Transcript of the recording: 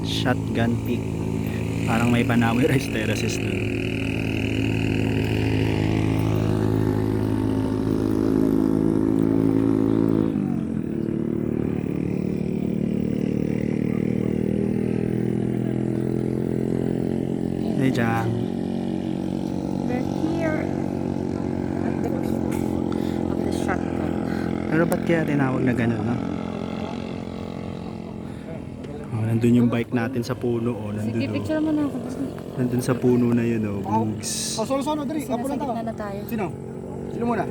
Shotgun Peak. Parang may Panamoy Rice Terraces dun. Hey Jang. We're here at the peak of the shotgun. Pero ba't kaya tinawag na gano'n, no? Oh, nandun yung bike natin sa puno, oh. Nandun, Sige, oh. picture mo na ako. Nandun sa puno na yun, oh. Bugs. Solo, dali. Kasi nasa gitna na tayo. Sino? Sino muna?